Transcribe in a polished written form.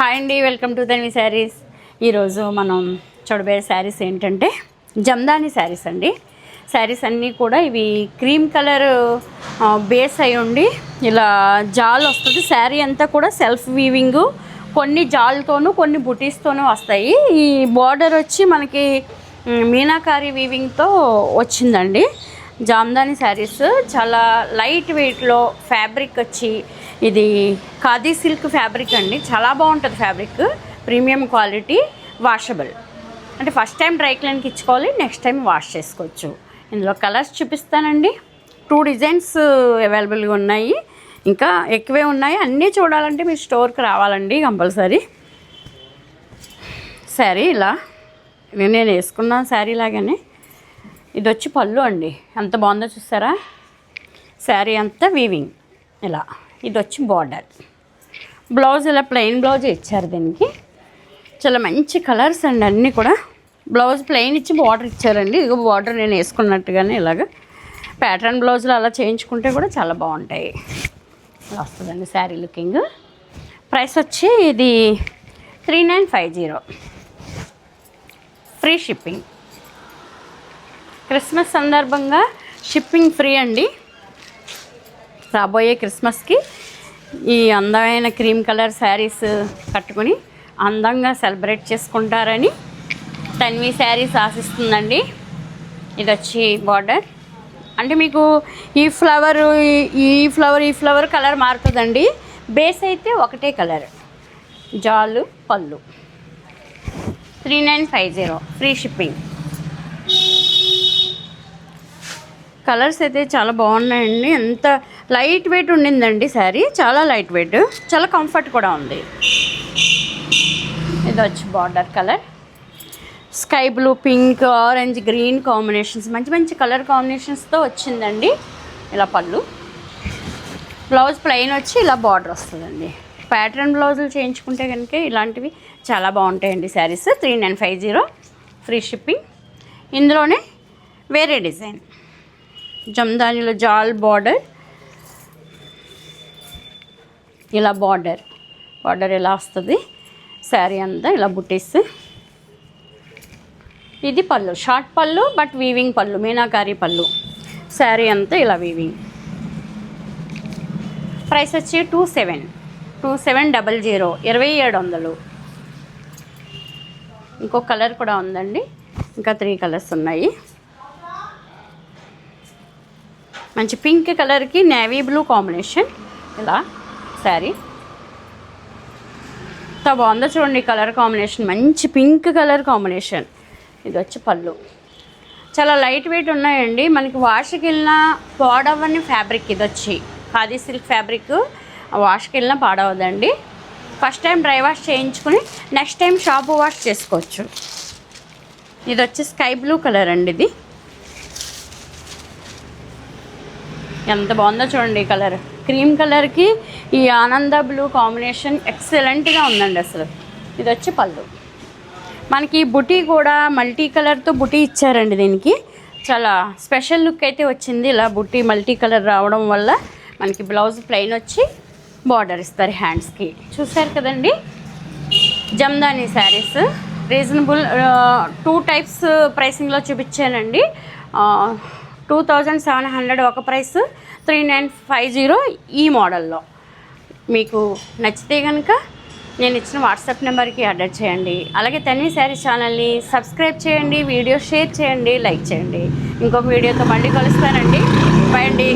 Hi అండి, welcome to Tanvi saris. ఈరోజు మనం చూడబోయే శారీస్ ఏంటంటే జమ్దాని శారీస్ అండి. శారీస్ అన్నీ కూడా ఇవి క్రీమ్ కలర్ బేస్ అయి ఉండి ఇలా జాల్ వస్తుంది. శారీ అంతా కూడా సెల్ఫ్ వీవింగ్, కొన్ని జాల్తోనూ కొన్ని బుటీస్తోనూ వస్తాయి. ఈ బార్డర్ వచ్చి మనకి మీనాకారి వీవింగ్తో వచ్చిందండి. జామ్దాని శారీస్ చాలా లైట్ వెయిట్లో ఫ్యాబ్రిక్ వచ్చి ఇది ఖాదీ సిల్క్ ఫ్యాబ్రిక్ అండి. చాలా బాగుంటుంది ఫ్యాబ్రిక్, ప్రీమియం క్వాలిటీ, వాషబుల్. అంటే ఫస్ట్ టైం డ్రై క్లీన్కి ఇచ్చుకోవాలి, నెక్స్ట్ టైం వాష్ చేసుకోవచ్చు. ఇందులో కలర్స్ చూపిస్తానండి. 2 డిజైన్స్ అవైలబుల్గా ఉన్నాయి, ఇంకా ఎక్కువే ఉన్నాయి. అన్నీ చూడాలంటే మీరు స్టోర్కి రావాలండి కంపల్సరీ. శారీ ఇలా నేను వేసుకున్న శారీ లాగానే ఇది వచ్చి పళ్ళు అండి. ఎంత బాగుందో చూసారా. శారీ అంతా వీవింగ్ ఇలా. ఇది వచ్చి బార్డర్. బ్లౌజ్ ఇలా ప్లెయిన్ బ్లౌజ్ ఇచ్చారు దీనికి. చాలా మంచి కలర్స్ అండి అన్నీ కూడా. బ్లౌజ్ ప్లెయిన్ ఇచ్చి బార్డర్ ఇచ్చారండి. ఇదిగో బార్డర్ నేను వేసుకున్నట్టుగానే ఇలాగ ప్యాటర్న్ బ్లౌజులు అలా చేయించుకుంటే కూడా చాలా బాగుంటాయి. ఇలా వస్తుందండి శారీ లుకింగ్. ప్రైస్ వచ్చి ఇది 3950, ఫ్రీ షిప్పింగ్. క్రిస్మస్ సందర్భంగా షిప్పింగ్ ఫ్రీ అండి. రాబోయే క్రిస్మస్కి ఈ అందమైన క్రీమ్ కలర్ శారీస్ కట్టుకుని అందంగా సెలబ్రేట్ చేసుకుంటారని తన్వి శారీస్ ఆశిస్తుందండి. ఇది వచ్చి బార్డర్. అంటే మీకు ఈ ఫ్లవర్ కలర్ మారుతుందండి. బేస్ అయితే ఒకటే కలర్. జాలు పళ్ళు. 3950, ఫ్రీ షిప్పింగ్. కలర్స్ అయితే చాలా బాగున్నాయండి. ఎంత లైట్ వెయిట్ ఉండిందండి శారీ, చాలా లైట్ వెయిట్, చాలా కంఫర్ట్ కూడా ఉంది. ఇది వచ్చి border colour. Sky blue, pink, orange, green combinations, మంచి మంచి కలర్ కాంబినేషన్స్తో వచ్చిందండి. ఇలా పళ్ళు. బ్లౌజ్ ప్లెయిన్ వచ్చి ఇలా బార్డర్ వస్తుందండి. ప్యాటర్న్ బ్లౌజులు చేయించుకుంటే కనుక ఇలాంటివి చాలా బాగుంటాయండి శారీస్. 3950, free shipping. ఇందులోనే వేరే డిజైన్ జమ్దానిలో జాల్ బార్డర్. ఇలా బార్డర్ ఇలా వస్తుంది. శారీ అంతా ఇలా బుటీస్. ఇది పళ్ళు, షార్ట్ పళ్ళు బట్ వీవింగ్ పళ్ళు, మీనాకారి పళ్ళు. శారీ అంతా ఇలా వీవింగ్. ప్రైస్ వచ్చి 2700, 2700. ఇంకో కలర్ కూడా ఉందండి. ఇంకా 3 కలర్స్ ఉన్నాయి. మంచి పింక్ కలర్కి నేవీ బ్లూ కాంబినేషన్. ఇలా శారీ ఎంత బాగుందో చూడండి. కలర్ కాంబినేషన్ మంచి పింక్ కలర్ కాంబినేషన్. ఇది వచ్చి పళ్ళు. చాలా లైట్ వెయిట్ ఉన్నాయండి. మనకి వాష్కి వెళ్ళినా పాడవని ఫ్యాబ్రిక్. ఇది వచ్చి ఖాదీ సిల్క్ ఫ్యాబ్రిక్. వాష్కి వెళ్ళినా పాడవదండి. ఫస్ట్ టైం డ్రై వాష్ చేయించుకుని నెక్స్ట్ టైం షాంపూ వాష్ చేసుకోవచ్చు. ఇది వచ్చి స్కై బ్లూ కలర్ అండి. ఇది ఎంత బాగుందో చూడండి. కలర్ క్రీమ్ కలర్కి ఈ ఆనంద బ్లూ కాంబినేషన్ ఎక్సలెంట్గా ఉందండి అసలు. ఇది వచ్చి పళ్ళు. మనకి బుటీ కూడా మల్టీ కలర్తో బుటీ ఇచ్చారండి. దీనికి చాలా స్పెషల్ లుక్ అయితే వచ్చింది. ఇలా బుటీ మల్టీ కలర్ రావడం వల్ల మనకి బ్లౌజ్ ప్లెయిన్ వచ్చి బార్డర్ ఇస్తారు హ్యాండ్స్కి. చూసారు కదండి జమ్దాని శారీస్. రీజనబుల్ 2 టైప్స్ ప్రైసింగ్లో చూపించానండి. 2700 ఒక ప్రైస్, 3950 ఈ మోడల్లో. మీకు నచ్చితే కనుక నేను ఇచ్చిన వాట్సాప్ నెంబర్కి ఆర్డర్ చేయండి. అలాగే తన్వి శారీస్ ఛానల్ని సబ్స్క్రైబ్ చేయండి, వీడియో షేర్ చేయండి, లైక్ చేయండి. ఇంకొక వీడియోతో మళ్ళీ కలుస్తానండి. బాయ్ అండి.